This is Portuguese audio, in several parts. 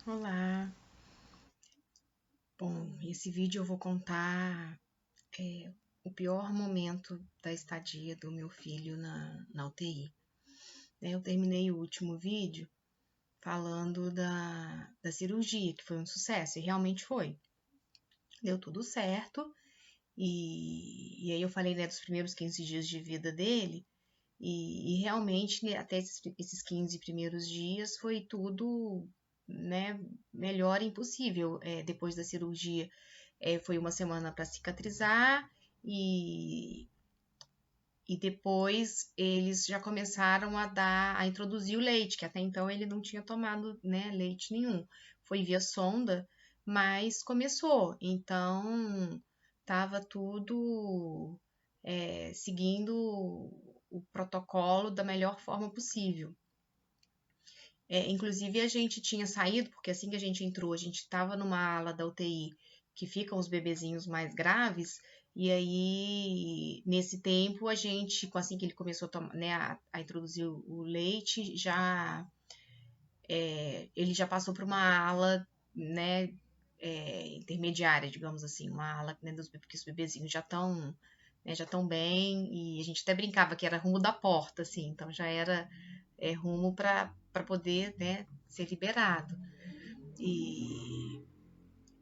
Olá. Bom, esse vídeo eu vou contar o pior momento da estadia do meu filho na UTI. Eu terminei o último vídeo falando da cirurgia, que foi um sucesso, e realmente foi. Deu tudo certo, e aí eu falei, né, dos primeiros 15 dias de vida dele, e realmente, né, até esses 15 primeiros dias foi tudo, né, melhor impossível. Depois da cirurgia, foi uma semana para cicatrizar e, e depois eles já começaram a introduzir o leite, que até então ele não tinha tomado, né, leite nenhum. Foi via sonda, mas começou. Então estava tudo seguindo o protocolo da melhor forma possível. Inclusive a gente tinha saído, porque assim que a gente entrou, a gente estava numa ala da UTI que ficam os bebezinhos mais graves, e aí nesse tempo a gente, assim que ele começou a, tomar, né, a introduzir o leite, ele já passou para uma ala, né, intermediária, digamos assim, uma ala, né, porque os bebezinhos já estão bem, e a gente até brincava que era rumo da porta, assim, então já era rumo para poder, né, ser liberado. E,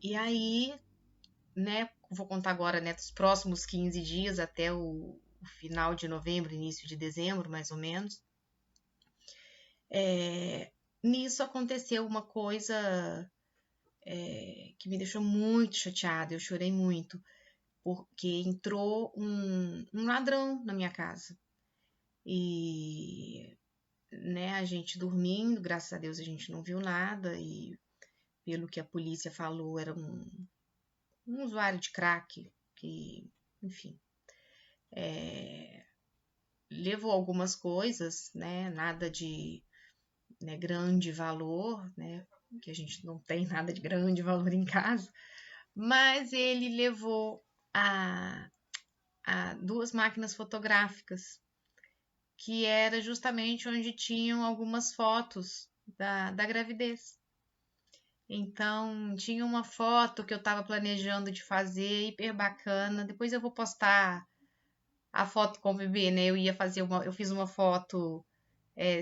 e aí, né, vou contar agora, né, dos próximos 15 dias até o final de novembro, início de dezembro, mais ou menos. Nisso aconteceu uma coisa que me deixou muito chateada, eu chorei muito, porque entrou um ladrão na minha casa. E, né, a gente dormindo, graças a Deus a gente não viu nada, e pelo que a polícia falou, era um usuário de crack que, enfim, levou algumas coisas, né, nada de, né, grande valor, né, que a gente não tem nada de grande valor em casa, mas ele levou a, a duas máquinas fotográficas, que era justamente onde tinham algumas fotos da gravidez. Então, tinha uma foto que eu estava planejando de fazer, hiper bacana. Depois eu vou postar a foto com o bebê, né? Eu fiz uma foto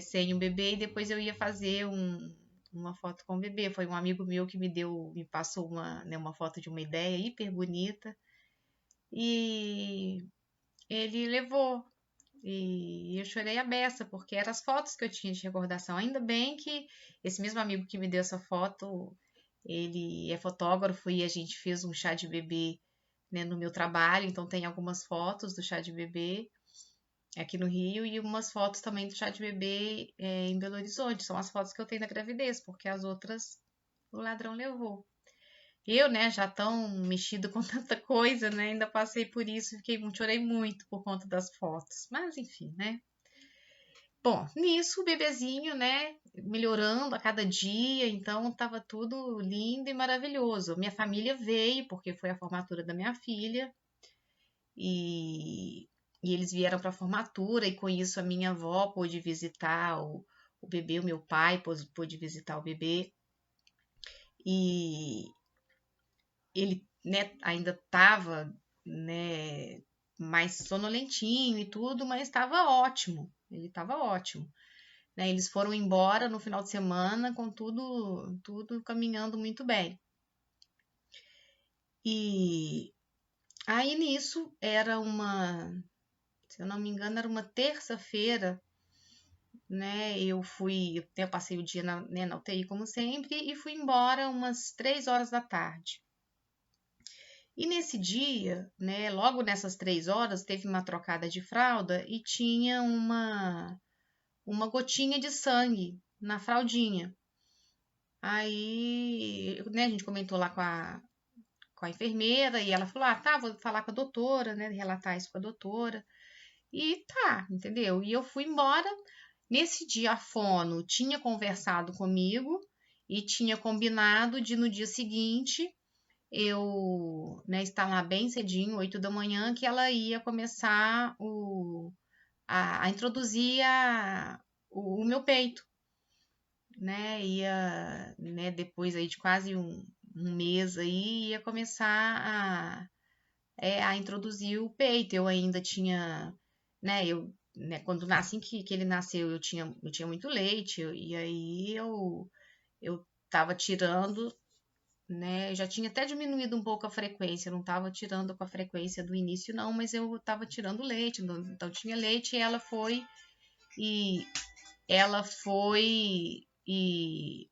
sem o bebê e depois eu ia fazer uma foto com o bebê. Foi um amigo meu que me passou uma foto de uma ideia hiper bonita e ele levou. E eu chorei a beça, porque eram as fotos que eu tinha de recordação. Ainda bem que esse mesmo amigo que me deu essa foto, ele é fotógrafo e a gente fez um chá de bebê, né, no meu trabalho, então tem algumas fotos do chá de bebê aqui no Rio e umas fotos também do chá de bebê em Belo Horizonte. São as fotos que eu tenho da gravidez, porque as outras o ladrão levou. Eu, né, já tão mexida com tanta coisa, né, ainda passei por isso, chorei muito por conta das fotos. Mas enfim, né? Bom, nisso o bebezinho, né, melhorando a cada dia, então tava tudo lindo e maravilhoso. Minha família veio, porque foi a formatura da minha filha, e, e eles vieram para a formatura, e com isso a minha avó pôde visitar o bebê, o meu pai pôde visitar o bebê, e ele, né, ainda tava, né, mais sonolentinho e tudo, mas estava ótimo, ele estava ótimo. Né? Eles foram embora no final de semana com tudo caminhando muito bem. E aí nisso se eu não me engano, era uma terça-feira, né? Eu passei o dia né, na UTI como sempre e fui embora umas 3 horas da tarde. E nesse dia, né, logo nessas 3 horas, teve uma trocada de fralda e tinha uma gotinha de sangue na fraldinha. Aí, né, a gente comentou lá com a enfermeira e ela falou: ah, tá, vou falar com a doutora, né, relatar isso com a doutora. E tá, entendeu? E eu fui embora. Nesse dia, a fono tinha conversado comigo e tinha combinado de no dia seguinte eu, né, estar lá bem cedinho, 8 da manhã, que ela ia começar a introduzir o meu peito. né, ia, né, depois aí de quase um mês aí, ia começar a introduzir o peito. Eu ainda tinha, né, quando assim que ele nasceu, eu tinha muito leite, e aí eu tava tirando, né, já tinha até diminuído um pouco a frequência, não tava tirando com a frequência do início não, mas eu tava tirando leite, então tinha leite e e ela foi e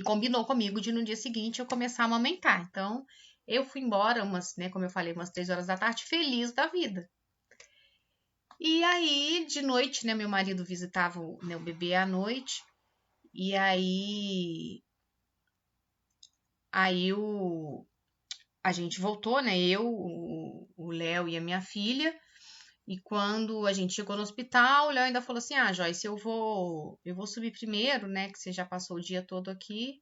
combinou comigo de no dia seguinte eu começar a amamentar. Então, eu fui embora né, como eu falei, umas 3 horas da tarde, feliz da vida. E aí, de noite, né, meu marido visitava né, o bebê à noite, e aí a gente voltou, né, eu, o Léo e a minha filha, e quando a gente chegou no hospital, o Léo ainda falou assim, Joyce, eu vou subir primeiro, né, que você já passou o dia todo aqui,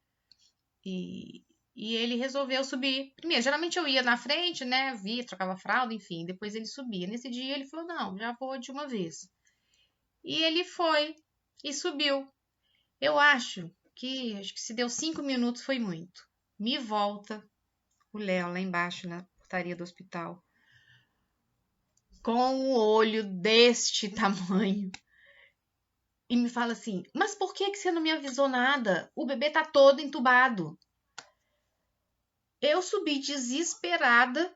E, e ele resolveu subir primeiro. Geralmente eu ia na frente, né? Via, trocava fralda, enfim. Depois ele subia. Nesse dia ele falou: Não, já vou de uma vez. E ele foi e subiu. Eu acho que se deu 5 minutos foi muito. Me volta o Léo lá embaixo na portaria do hospital com o olho deste tamanho e me fala assim: Mas por que você não me avisou nada? O bebê tá todo entubado. Eu subi desesperada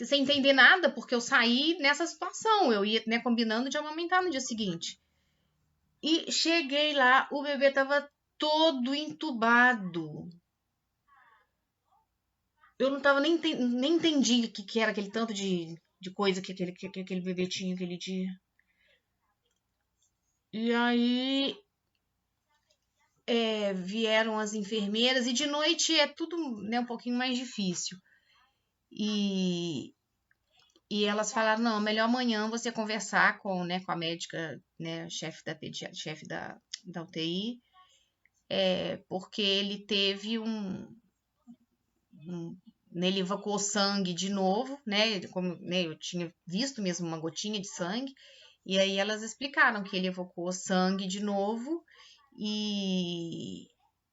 sem entender nada, porque eu saí nessa situação. Eu ia, né, combinando de amamentar no dia seguinte. E cheguei lá, o bebê tava todo entubado. Eu não tava nem entendi o que era aquele tanto de coisa que aquele bebê tinha aquele dia. E aí vieram as enfermeiras, e de noite é tudo, né, um pouquinho mais difícil. E, E elas falaram, não, melhor amanhã você conversar com a médica, né, chefe da UTI, porque ele teve né, ele evacuou sangue de novo, né, como, né, eu tinha visto mesmo uma gotinha de sangue, e aí elas explicaram que ele evacuou sangue de novo e,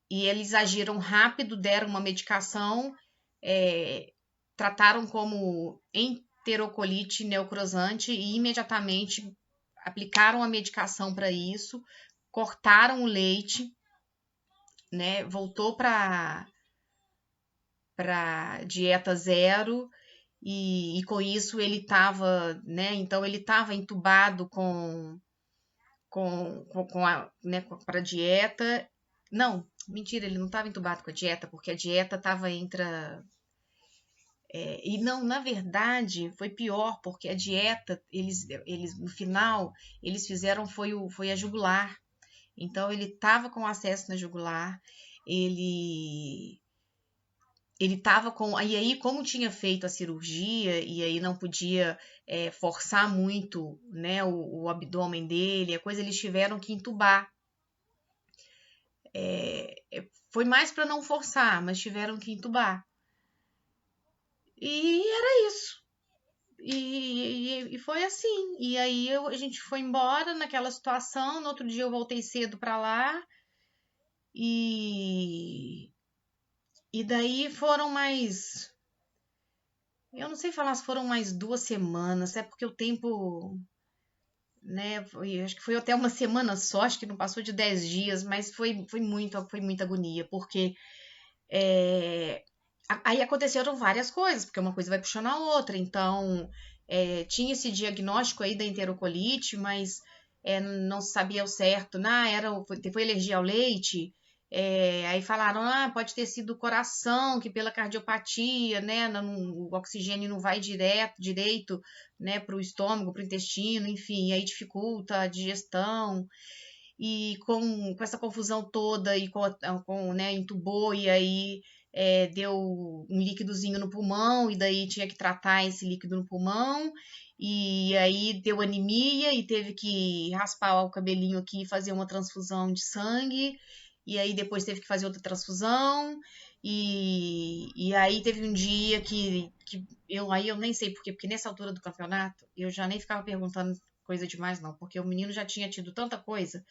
e eles agiram rápido, deram uma medicação, é, trataram como enterocolite necrosante e imediatamente aplicaram a medicação para isso, cortaram o leite, né? Voltou para dieta zero e com isso ele estava, né? Então ele estava entubado com a, né, para dieta. Não, mentira, ele não estava entubado com a dieta, porque a dieta estava entre e não, na verdade, foi pior, porque a dieta, eles no final, eles fizeram foi a jugular. Então, ele estava com acesso na jugular, ele ele estava com. E aí, como tinha feito a cirurgia, e aí não podia forçar muito, né, o abdômen dele, a coisa, eles tiveram que entubar. Foi mais para não forçar, mas tiveram que entubar. E era isso. E foi assim. E aí a gente foi embora naquela situação. No outro dia eu voltei cedo para lá. E, e daí foram mais. Eu não sei falar se foram mais 2 semanas, é porque o tempo, né? Acho que foi até uma semana só, acho que não passou de 10 dias, mas foi muita agonia, porque aí aconteceram várias coisas, porque uma coisa vai puxando a outra. Então, tinha esse diagnóstico aí da enterocolite, mas não se sabia o certo. Foi alergia ao leite. Aí falaram, pode ter sido o coração, que pela cardiopatia, né, o oxigênio não vai direito, né, para o estômago, para o intestino, enfim, aí dificulta a digestão. E com essa confusão toda e né, entubou e aí deu um líquidozinho no pulmão e daí tinha que tratar esse líquido no pulmão e aí deu anemia e teve que raspar o cabelinho aqui e fazer uma transfusão de sangue e aí depois teve que fazer outra transfusão e aí teve um dia que eu nem sei por quê, porque nessa altura do campeonato eu já nem ficava perguntando coisa demais não, porque o menino já tinha tido tanta coisa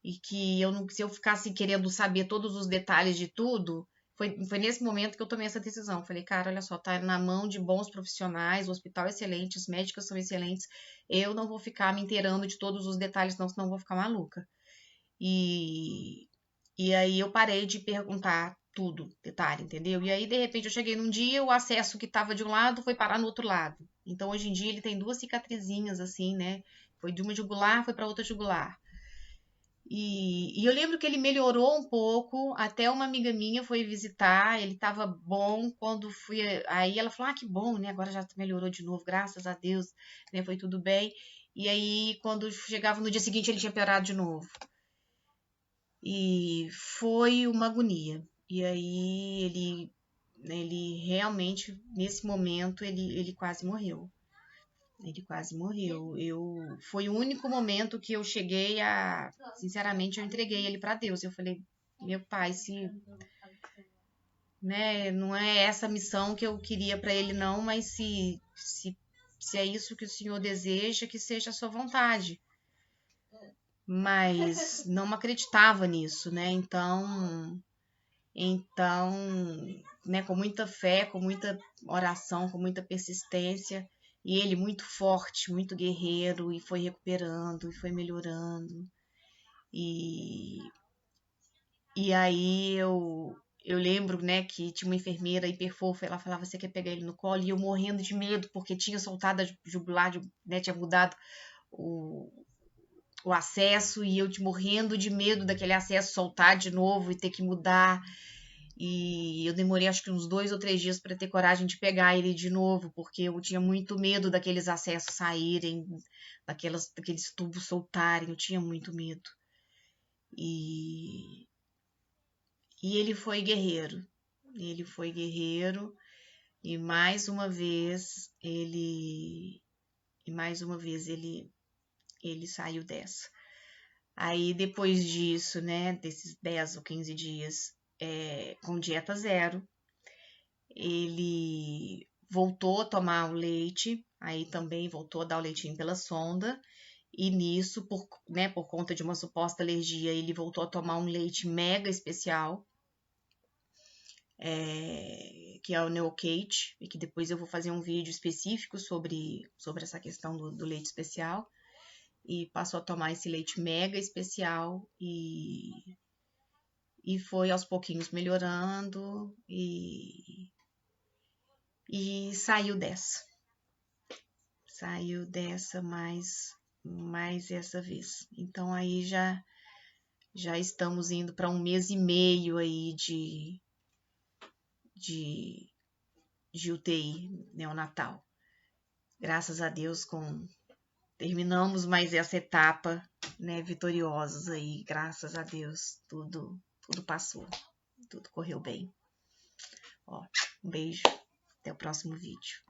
e que se eu ficasse querendo saber todos os detalhes de tudo, foi nesse momento que eu tomei essa decisão. Falei, cara, olha só, tá na mão de bons profissionais, o hospital é excelente, os médicos são excelentes, eu não vou ficar me inteirando de todos os detalhes, não, senão eu vou ficar maluca. E aí eu parei de perguntar tudo, detalhe, entendeu? E aí, de repente, eu cheguei num dia, o acesso que estava de um lado foi parar no outro lado. Então, hoje em dia, ele tem 2 cicatrizinhas, assim, né? Foi de uma jugular, foi para outra jugular. E eu lembro que ele melhorou um pouco, até uma amiga minha foi visitar, ele estava bom, quando fui, aí ela falou, que bom, né, agora já melhorou de novo, graças a Deus, né, foi tudo bem, e aí quando chegava no dia seguinte ele tinha piorado de novo, e foi uma agonia, e aí ele realmente, nesse momento, ele quase morreu. Ele quase morreu. Foi o único momento que eu cheguei a, sinceramente, eu entreguei ele para Deus. Eu falei, meu pai, se, né, não é essa a missão que eu queria para ele não, mas se é isso que o Senhor deseja, que seja a sua vontade. Mas não acreditava nisso, né? Então, né, com muita fé, com muita oração, com muita persistência, e ele muito forte, muito guerreiro, e foi recuperando, e foi melhorando. E, e aí eu lembro, né, que tinha uma enfermeira hiperfofa, ela falava, você quer pegar ele no colo? E eu morrendo de medo, porque tinha soltado a jugular, né, tinha mudado o acesso, e eu morrendo de medo daquele acesso soltar de novo e ter que mudar. E eu demorei acho que uns 2 ou 3 dias para ter coragem de pegar ele de novo, porque eu tinha muito medo daqueles acessos saírem, daqueles tubos soltarem, eu tinha muito medo. E, e ele foi guerreiro. Ele foi guerreiro e mais uma vez ele saiu dessa. Aí depois disso, né, desses 10 ou 15 dias com dieta zero, ele voltou a tomar o leite, aí também voltou a dar o leitinho pela sonda, e nisso, por conta de uma suposta alergia, ele voltou a tomar um leite mega especial, que é o Neocate, e que depois eu vou fazer um vídeo específico sobre essa questão do leite especial, e passou a tomar esse leite mega especial, e foi aos pouquinhos melhorando, e saiu mais essa vez. Então aí já estamos indo para 1 mês e meio aí de UTI neonatal. Graças a Deus terminamos mais essa etapa, né, vitoriosos aí, graças a Deus, tudo passou, tudo correu bem. Ó, um beijo, até o próximo vídeo.